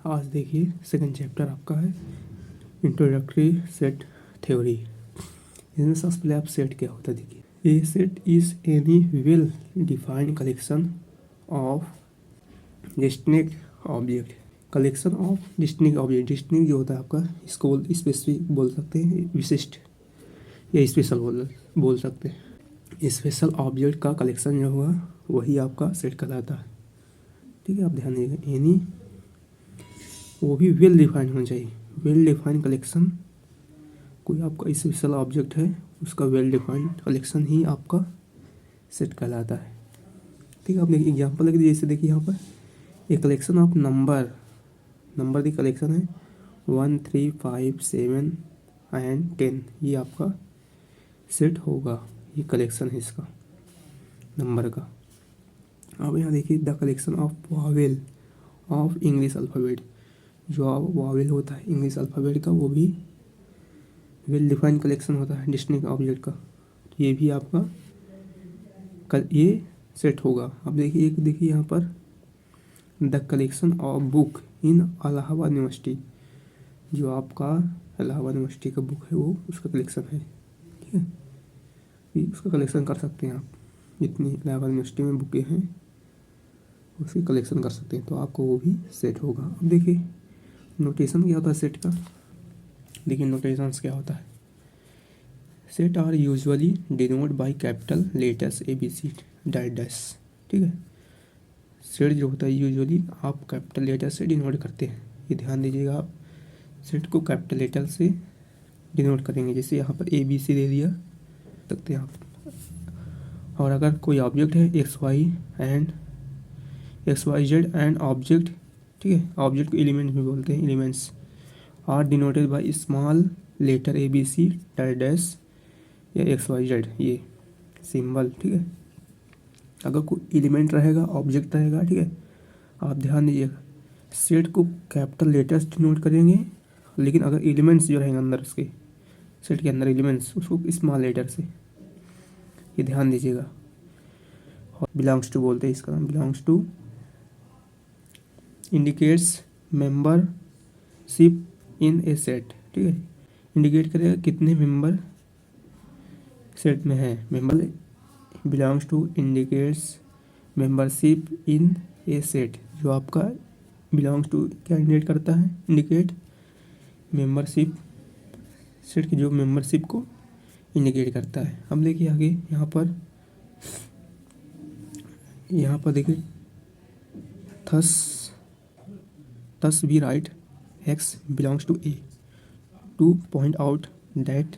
आज देखिए second chapter आपका है इंट्रोडक्टरी सेट थ्योरी। इसमें सबसे पहले आप सेट क्या होता है देखिए। A set is any well defined collection of distinct object. Collection of distinct object, distinct जो होता है आपका, इसको स्पेसिफिक बोल सकते हैं, विशिष्ट या स्पेशल बोल सकते हैं। स्पेशल ऑब्जेक्ट का कलेक्शन जो हुआ वही आपका सेट कहलाता है। ठीक है, आप ध्यान दीजिएगा। एनी, वो भी वेल डिफाइंड होना चाहिए। वेल डिफाइंड कलेक्शन, कोई आपका स्पेशल ऑब्जेक्ट है उसका वेल डिफाइंड कलेक्शन ही आपका सेट कहलाता है। ठीक है, आप देखिए एग्जांपल देखिए, जैसे देखिए यहाँ पर एक कलेक्शन ऑफ नंबर की कलेक्शन है 1 3 5 7 एंड 10, ये आपका सेट होगा। ये कलेक्शन है इसका नंबर का। अब यहाँ देखिए the collection of Wavell of English alphabet, जो वावेल होता है इंग्लिश अल्फ़ाबेट का, वो भी वेल डिफाइंड कलेक्शन होता है डिस्टिंक्ट ऑब्जेक्ट का। तो ये भी आपका ये सेट होगा। अब देखिए एक देखिए यहाँ पर the collection of book in Allahabad university, जो आपका इलाहाबाद यूनिवर्सिटी का बुक है वो उसका कलेक्शन है। ठीक है, ये उसका कलेक्शन कर सकते हैं आप, जितनी इलाहाबाद यूनिवर्सिटी में बुकें हैं उसकी कलेक्शन कर सकते हैं, तो आपको वो भी सेट होगा। अब देखिए नोटेशन क्या होता है सेट का। देखिए नोटेशंस क्या होता है। Set are usually denote by capital letters ABC dash. ठीक है, सेट जो होता है यूजुअली आप कैपिटल लेटर से डिनोट करते हैं। ये ध्यान दीजिएगा, आप सेट को कैपिटल लेटर से डिनोट करेंगे। जैसे यहाँ पर ABC दे दिया सकते हैं आप। और अगर कोई ऑब्जेक्ट है XYZ एंड ऑब्जेक्ट, ठीक है, ऑब्जेक्ट को एलिमेंट भी बोलते हैं, elements are denoted by small letter ABC dash या XYZ, ये सिंबल। ठीक है, अगर कोई एलिमेंट रहेगा, ऑब्जेक्ट रहेगा, ठीक है, आप ध्यान दीजिएगा, सेट को कैपिटल लेटर्स डिनोट करेंगे, लेकिन अगर एलिमेंट्स जो रहेंगे अंदर उसके सेट के अंदर एलिमेंट्स, उसको स्मॉल लेटर से, ये ध्यान दीजिएगा। और बिलोंग्स टू बोलते हैं इसका नाम, belongs to indicates membership in a set. ठीक है, इंडिकेट करेगा कितने मेंबर सेट में है। Member belongs to indicates membership in a set, जो आपका बिलोंग्स टू क्या इंडिकेट करता है, इंडिकेट मेंबरशिप, सेट की जो मेंबरशिप को इंडिकेट करता है। अब देखिए आगे यहाँ पर देखिए thus we write X belongs to A to point out that,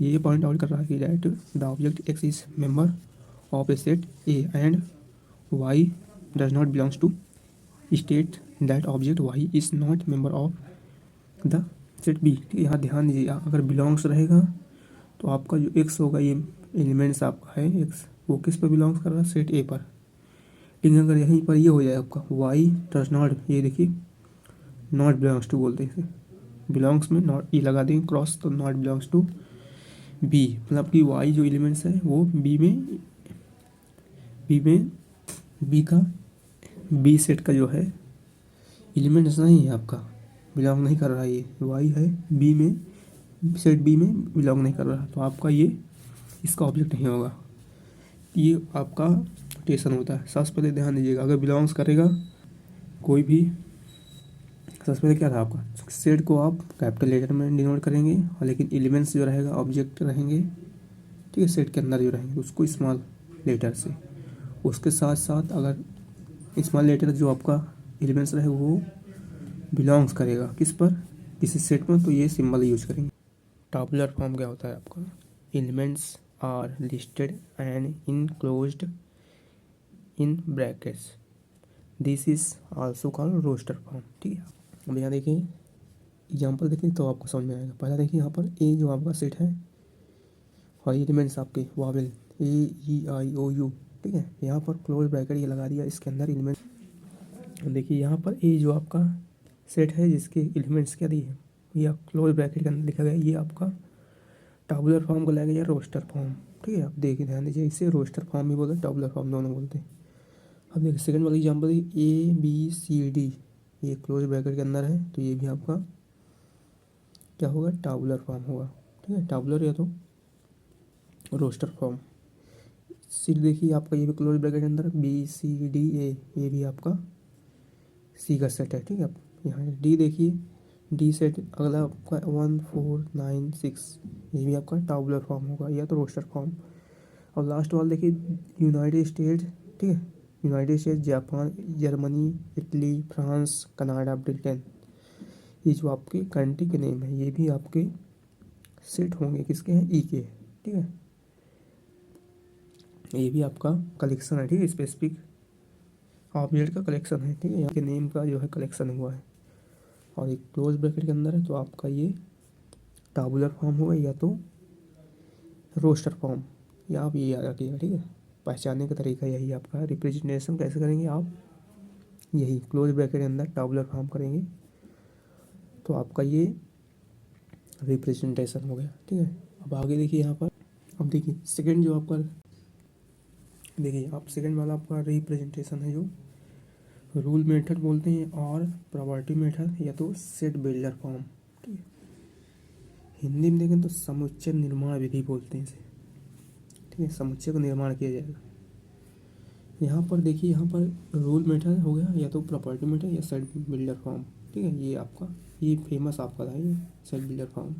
ये पॉइंट आउट कर रहा है कि that the object X is member of a set A and Y does not belongs to state that object Y is not member of the set B। यहाँ ध्यान दीजिए, अगर belongs रहेगा तो आपका जो X होगा, ये एलिमेंट्स आपका है X, वो किस पर बिलोंग्स कर रहा है, सेट A पर। लेकिन अगर यहीं पर ये हो जाए आपका Y डज नॉट, ये देखिए नॉट बिलोंग्स टू बोलते हैं इसे, बिलोंग्स में नॉट ये लगा देंगे क्रॉस, तो नॉट बिलोंग्स टू B, मतलब कि Y जो एलिमेंट्स है वो B सेट का जो है एलिमेंट्स नहीं है आपका, बिलोंग नहीं कर रहा है, ये Y है B में, सेट B में बिलोंग नहीं कर रहा, तो आपका ये इसका ऑब्जेक्ट नहीं होगा। ये आपका नोटेशन होता है। सबसे पहले ध्यान दीजिएगा, अगर बिलोंग्स करेगा कोई भी, सबसे पहले क्या था आपका, सेट को आप कैपिटल लेटर में डिनोट करेंगे, और लेकिन एलिमेंट्स जो रहेगा ऑब्जेक्ट रहेंगे, ठीक है, सेट के अंदर जो रहेंगे उसको स्मॉल लेटर से। उसके साथ साथ अगर स्मॉल लेटर जो आपका एलिमेंट्स रहे वो बिलोंग्स करेगा किस पर, किसी सेट में, तो ये सिंबल यूज करेंगे। टैबुलर फॉर्म क्या होता है आपका, elements are listed and enclosed in brackets, this is also called roster form. ठीक है, अब यहाँ देखिए एग्जाम्पल देखें तो आपको समझ में आएगा। पहला देखिए यहाँ पर ए जो आपका सेट है और एलिमेंट्स आपके वावेल AEIOU, ठीक है, यहाँ पर क्लोज ब्रैकेट ये लगा दिया, इसके अंदर एलिमेंट। देखिए यहाँ पर ए जो आपका सेट है जिसके एलिमेंट्स क्या दिए, ये क्लोज ब्रैकेट के अंदर लिखा गया, ये आपका टैबुलर फॉर्म को लाएगा या रोस्टर फॉर्म। ठीक है, आप देखिए ध्यान दीजिए, इसे रोस्टर फॉर्म भी बोलते हैं, टैबुलर फॉर्म दोनों बोलते हैं। अब देखिए सेकंड वाली एग्जाम्पल ABCD, ये क्लोज ब्रैकेट के अंदर है, तो ये भी आपका क्या होगा, टाबुलर फॉर्म होगा। ठीक है, टाबुलर या तो रोस्टर फॉर्म। सी देखिए आपका ये भी क्लोज ब्रैकेट के अंदर BCDA, ये भी आपका सी का सेट है। ठीक है, यहाँ डी देखिए, डी सेट अगला आपका 1 4 9 6, ये भी आपका टाबुलर फॉर्म होगा या तो रोस्टर फॉर्म। और लास्ट वाला देखिए यूनाइटेड स्टेट्स। ठीक है, United states, Japan, Germany, Italy, France, Canada, Britain, ये जो आपके कंट्री के नेम है ये भी आपके सेट होंगे, किसके हैं, ई के। ठीक है, ये भी आपका कलेक्शन है। ठीक है, स्पेसिफिक ऑब्जेक्ट का कलेक्शन है। ठीक है, यहाँ के नेम का जो है कलेक्शन हुआ है। और एक क्लोज ब्रैकेट के अंदर है, तो आपका ये टाबुलर फॉर्म होगा या तो रोस्टर फॉर्म, या आप ये याद रखिएगा। ठीक है, पहचानने का तरीका यही आपका। रिप्रेजेंटेशन कैसे करेंगे आप, यही क्लोज ब्रैकेट के अंदर टाबुलर फॉर्म करेंगे, तो आपका ये रिप्रेजेंटेशन हो गया। ठीक है, अब आगे देखिए यहाँ पर, अब देखिए सेकंड जो आपका, देखिए आप सेकंड वाला आपका रिप्रेजेंटेशन है जो रूल मेथड बोलते हैं, और प्रॉपर्टी मेथड या तो सेट बिल्डर फॉर्म। ठीक है, हिंदी में देखें तो समुच्चय निर्माण विधि बोलते हैं इसे। ठीक है, समुच्चय का निर्माण किया जाएगा। यहाँ पर देखिए, यहाँ पर रूल मेथड हो गया या तो प्रॉपर्टी मेथड या सेट बिल्डर फॉर्म। ठीक है, ये आपका ये फेमस आपका था ये सेट बिल्डर फॉर्म।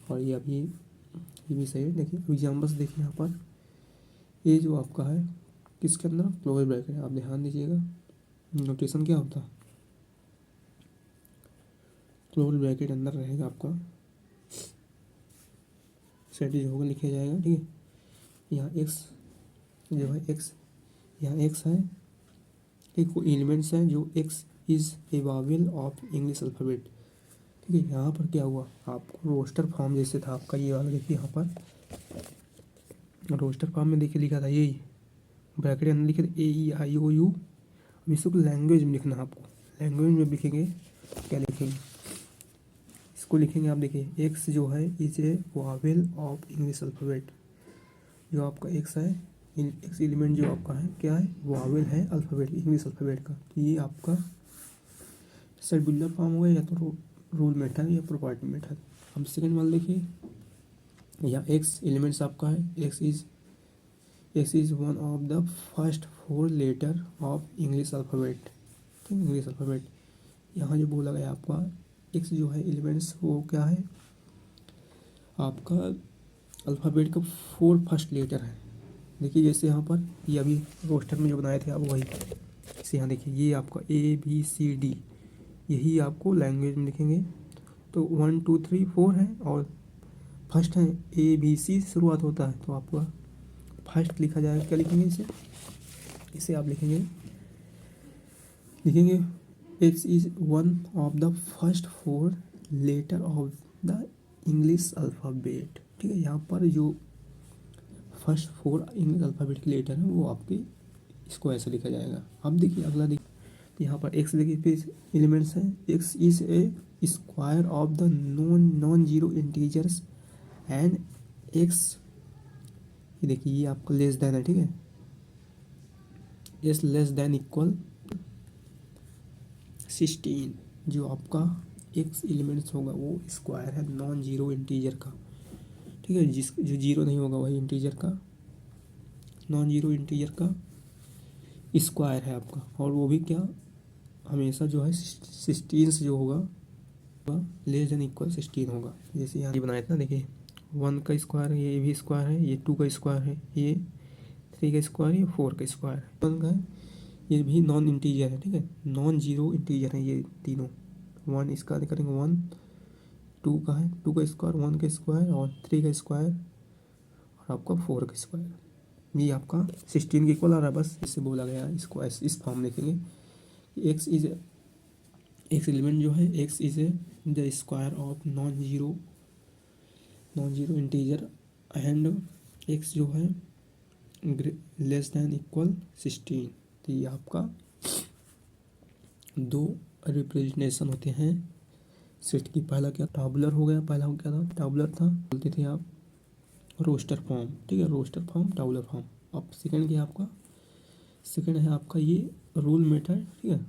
और ये अब ये भी सही है। देखिए एग्जाम्पल्स देखिए यहाँ पर, ये जो आपका है किसके अंदर, क्लोज ब्रैकेट है। आप ध्यान दीजिएगा नोटेशन क्या होता है, क्लोज ब्रैकेट अंदर रहेगा आपका सेट जो होगा लिखा जाएगा। ठीक है, यहाँ एक्स जो है एक्स, यहाँ एक्स है, एक एलिमेंट्स है जो x is a Wavell of English alphabet. ठीक है, यहाँ पर क्या हुआ, आपको रोस्टर फॉर्म जैसे था आपका ये वाला, देखिए यहाँ पर रोस्टर फॉर्म में देखिए लिखा था यही ब्रैकेट अंदर लिखे थे AEIOU। अब इसको लैंग्वेज में लिखना है आपको, लैंग्वेज में लिखेंगे क्या लिखेंगे, इसको लिखेंगे आप देखिए एक्स जो है is a Wavell of English alphabet. जो आपका एक्स है, एक्स एलिमेंट जो आपका है क्या है, वावेल है अल्फ़ाबेट, इंग्लिश अल्फ़ाबेट का। तो ये आपका सेट बिल्डर फॉर्म हो गया या तो रूल मेथड या प्रॉपर्टी मेथड। अब सेकंड वाला देखिए, यहाँ एक्स एलिमेंट्स आपका है, x is one of the first 4 letter of English alphabet. ठीक, इंग्लिश अल्फ़ाबेट यहाँ जो बोला गया आपका एक्स जो है एलिमेंट्स वो क्या है आपका अल्फ़ाबेट का 4 फर्स्ट लेटर है। देखिए जैसे यहाँ पर ये अभी रोस्टर में जो बनाए थे आप वही, जैसे यहाँ देखिए ये आपका ABCD, यही आपको लैंग्वेज में लिखेंगे तो 1 2 3 4 है, और फर्स्ट है ABC शुरुआत होता है, तो आपका फर्स्ट लिखा जाएगा। क्या लिखेंगे इसे आप लिखेंगे x is one of the first 4 letter of the English alphabet. ठीक है, यहाँ पर जो फर्स्ट 4 इंग्लिश अल्फ़ाबेट के लेटर हैं वो आपके इसको ऐसे लिखा जाएगा। अब देखिए अगला देखिए, यहाँ पर एक्स देखिए फिर एलिमेंट्स हैं, x is a square of the non zero integers and x, ये देखिए ये आपका लेस देन है। ठीक है, एस लेस देन इक्वल 16, जो आपका एक्स एलिमेंट्स होगा वो स्क्वायर है नॉन जीरो इंटीजर का। ठीक है, जो जीरो नहीं होगा वही इंटीजर का, नॉन जीरो इंटीजर का स्क्वायर है आपका, और वो भी क्या हमेशा जो है 16 से जो होगा लेस देन इक्वल 16 होगा। जैसे यहाँ बनाया था देखिए 1 का स्क्वायर है, ये भी स्क्वायर है, ये 2 का स्क्वायर है, ये 3 का स्क्वायर है, ये 4 का स्क्वायर है, 1 का है, ये भी नॉन इंटीजर है। ठीक है, नॉन जीरो इंटीजर है ये तीनों। 1 इसका करेंगे 1, 2 का है 2 का स्क्वायर, 1 का स्क्वायर और 3 का स्क्वायर और आपका 4 का स्क्वायर, ये आपका 16 के इक्वल आ रहा है। बस इससे बोला गया, इसको इस फॉर्म लिखेंगे, एक्स इज एक्स एलिमेंट जो है x is a the square of non zero integer and x जो है लेस देन इक्वल 16। तो ये आपका 2 रिप्रेजेंटेशन होते हैं सेट की। पहला क्या टाबुलर हो गया, पहला क्या था टाबुलर था, बोलते थे आप रोस्टर फॉर्म। ठीक है, रोस्टर फॉर्म टाबुलर फॉर्म। अब सेकंड क्या आपका, सेकंड है आपका ये रूल मेथड। ठीक है,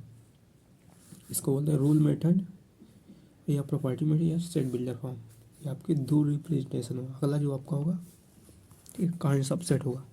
इसको बोलते हैं रूल मेथड या प्रॉपर्टी मेथड या सेट बिल्डर फॉर्म। ये आपके दो रिप्रेजेंटेशन होगा। अगला जो आपका होगा ठीक है, काइंड्स ऑफ सेट होगा।